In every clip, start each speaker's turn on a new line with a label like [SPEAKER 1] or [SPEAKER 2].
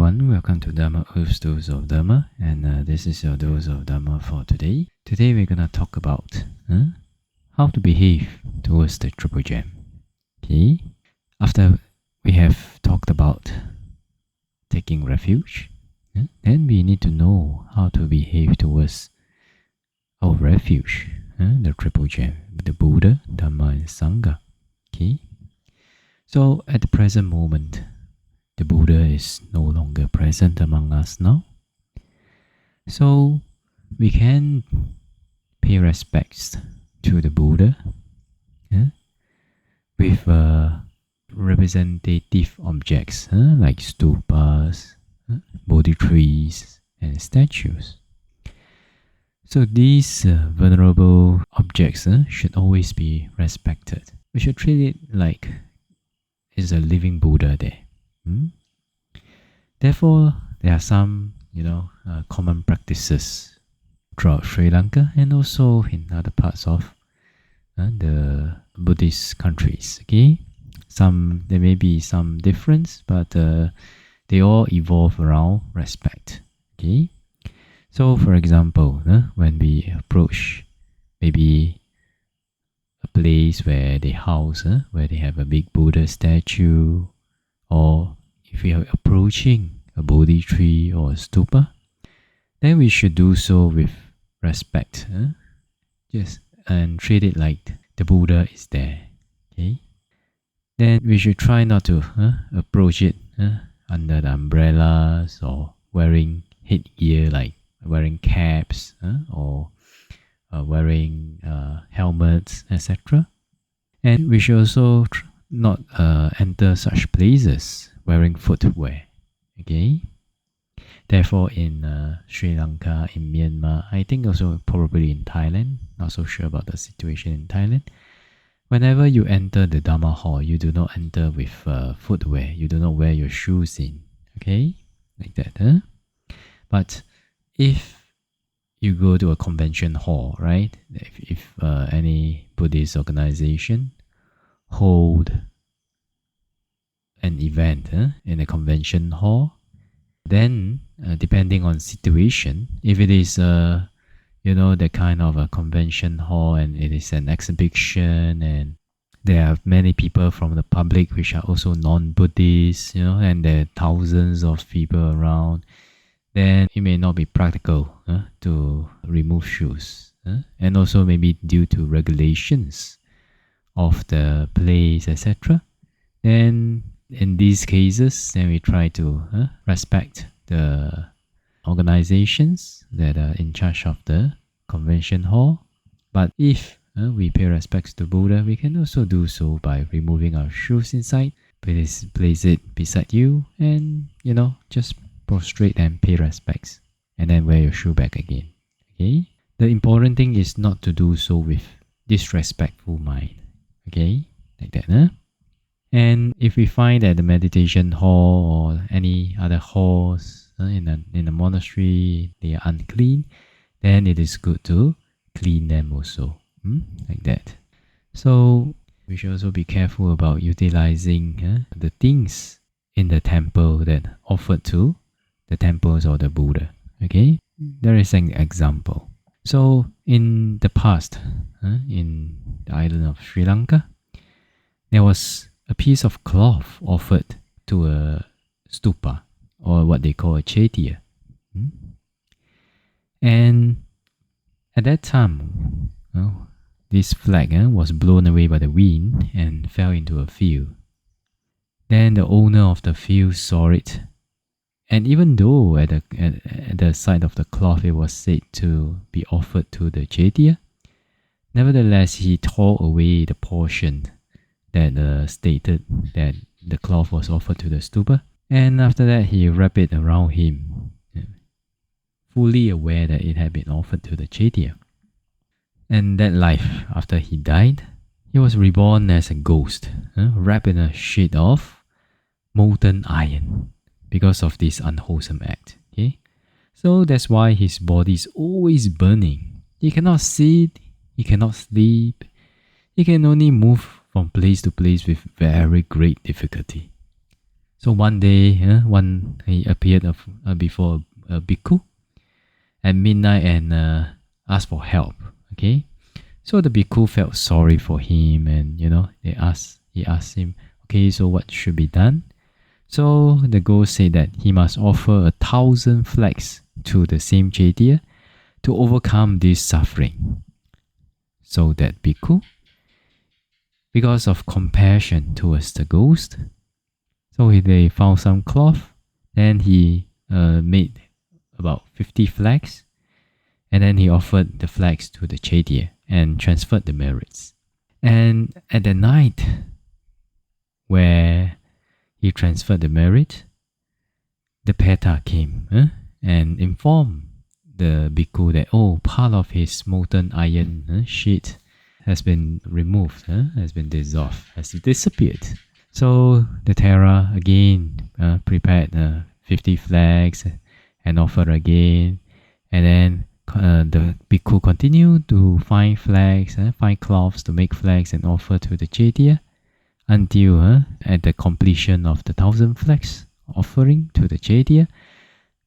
[SPEAKER 1] everyone, welcome to Dharma Earth's Dose of Dharma, and this is your dose of Dharma for today. Today we're gonna talk about how to behave towards the Triple Gem. Okay, after we have talked about taking refuge, then we need to know how to behave towards our refuge, the Triple Gem, the Buddha, Dharma, and Sangha. Okay, so at the present moment, the Buddha is no longer present among us now. So we can pay respects to the Buddha with representative objects like stupas, Bodhi trees, and statues. So these venerable objects should always be respected. We should treat it like it's a living Buddha there. Therefore, there are some, common practices throughout Sri Lanka and also in other parts of the Buddhist countries. Okay, there may be some difference, but they all evolve around respect. Okay, so for example, when we approach maybe a place where they house, where they have a big Buddha statue, or if we are approaching a Bodhi tree or a stupa, then we should do so with respect. Yes, and treat it like the Buddha is there. Okay. Then we should try not to approach it under the umbrellas or wearing headgear like wearing caps or wearing helmets, etc. And we should also not enter such places wearing footwear. Okay. Therefore, in Sri Lanka, in Myanmar, I think also probably in Thailand, not so sure about the situation in Thailand. Whenever you enter the Dharma hall, you do not enter with footwear. You do not wear your shoes in. Okay, like that. But if you go to a convention hall, right? If any Buddhist organization hold an event in a convention hall, then depending on situation, if it is the kind of a convention hall and it is an exhibition and there are many people from the public which are also non-Buddhists, and there are thousands of people around, then it may not be practical to remove shoes, and also maybe due to regulations of the place, etc. Then in these cases, then we try to respect the organizations that are in charge of the convention hall. But if we pay respects to Buddha, we can also do so by removing our shoes inside, place it beside you, and just prostrate and pay respects, and then wear your shoe back again. Okay. The important thing is not to do so with disrespectful mind. Okay, like that. And if we find that the meditation hall or any other halls in a monastery, they are unclean, then it is good to clean them also, like that. So we should also be careful about utilizing the things in the temple that offered to the temples or the Buddha. Okay, there is an example. So in the past, in the island of Sri Lanka, there was a piece of cloth offered to a stupa, or what they call a chaitya. And at that time, this flag was blown away by the wind and fell into a field. Then the owner of the field saw it, and even though at the side of the cloth it was said to be offered to the chaitya, nevertheless he tore away the portion that stated that the cloth was offered to the stupa, and after that he wrapped it around him, fully aware that it had been offered to the chaitya. And that life, after he died, he was reborn as a ghost, wrapped in a sheet of molten iron because of this unwholesome act. Okay, so that's why his body is always burning. He cannot sit, he cannot sleep, he can only move from place to place with very great difficulty. So one day, he appeared before a bhikkhu at midnight and asked for help. Okay, so the bhikkhu felt sorry for him, and he asked him, okay, so what should be done? So the ghost said that he must offer 1,000 flags to the same Chaitya to overcome this suffering. So that bhikkhu, because of compassion towards the ghost, so they found some cloth, then he made about 50 flags, and then he offered the flags to the Chaitya and transferred the merits. And at the night where he transferred the merit, the Peta came and informed the bhikkhu that, part of his molten iron sheet has been removed, has been dissolved, has disappeared. So the Thera again prepared 50 flags and offered again, and then the bhikkhu continued to find flags, find cloths to make flags and offer to the Chaitya until at the completion of the 1,000 flags offering to the Chaitya,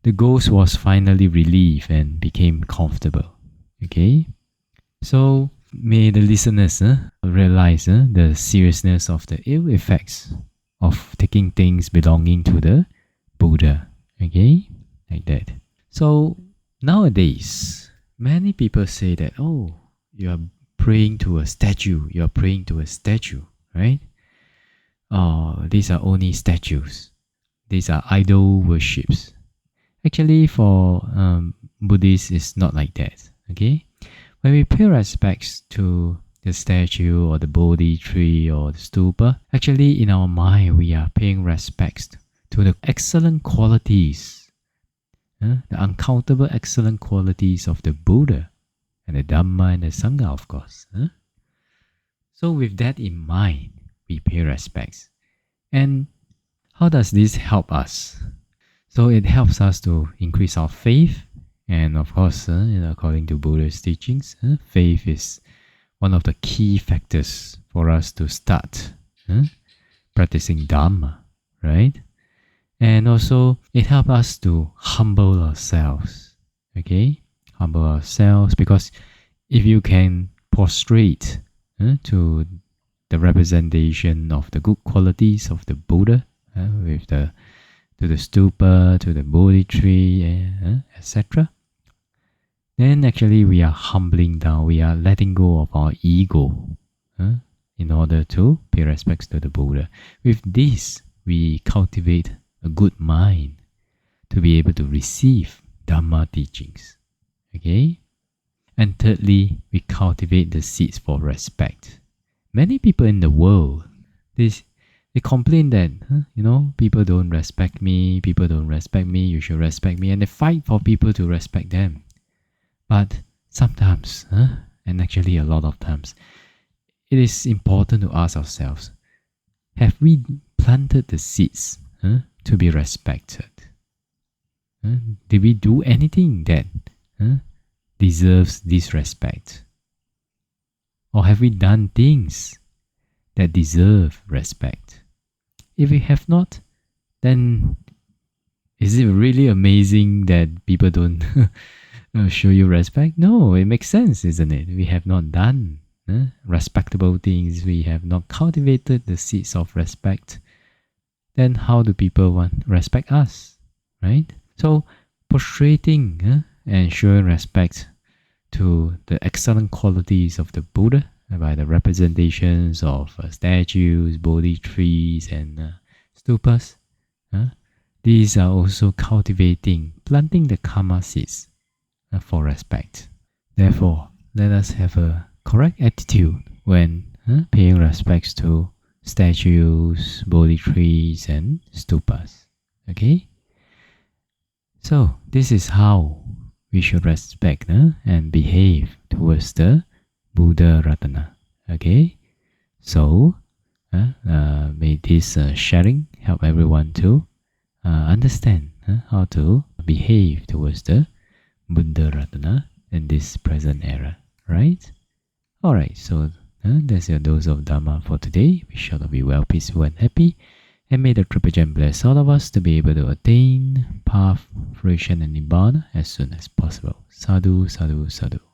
[SPEAKER 1] the ghost was finally relieved and became comfortable. Okay, so may the listeners realize the seriousness of the ill effects of taking things belonging to the Buddha. Okay, like that. So nowadays, many people say that, you are praying to a statue, right? These are only statues. These are idol worships. Actually, for Buddhists, it's not like that. Okay, when we pay respects to the statue or the Bodhi tree or the stupa, actually in our mind we are paying respects to the excellent qualities, the uncountable excellent qualities of the Buddha and the Dhamma and the Sangha, of course. So with that in mind, we pay respects. And how does this help us? So it helps us to increase our faith. And of course, according to Buddha's teachings, faith is one of the key factors for us to start practicing Dhamma, right? And also, it helps us to humble ourselves, okay? Humble ourselves, because if you can prostrate to the representation of the good qualities of the Buddha, to the stupa, to the Bodhi tree, etc., then actually we are humbling down, we are letting go of our ego in order to pay respects to the Buddha. With this, we cultivate a good mind to be able to receive Dhamma teachings. Okay? And thirdly, we cultivate the seeds for respect. Many people in the world, they complain that, people don't respect me, you should respect me, and they fight for people to respect them. But sometimes, and actually a lot of times, it is important to ask ourselves, have we planted the seeds to be respected? Did we do anything that deserves disrespect? Or have we done things that deserve respect? If we have not, then is it really amazing that people don't show you respect? No, it makes sense, isn't it? We have not done respectable things. We have not cultivated the seeds of respect. Then how do people respect us, right? So prostrating and showing respect to the excellent qualities of the Buddha by the representations of statues, Bodhi trees, and stupas. These are also planting the karma seeds for respect. Therefore, let us have a correct attitude when paying respects to statues, Bodhi trees, and stupas. Okay? So, this is how we should respect and behave towards the Buddha Ratana. Okay? So, may this sharing help everyone to understand how to behave towards the Buddha Ratana in this present era. Right? Alright, so that's your dose of Dhamma for today. We shall be well, peaceful, and happy. And may the Triple Gem bless all of us to be able to attain path, fruition, and nibbana as soon as possible. Sadhu, sadhu, sadhu.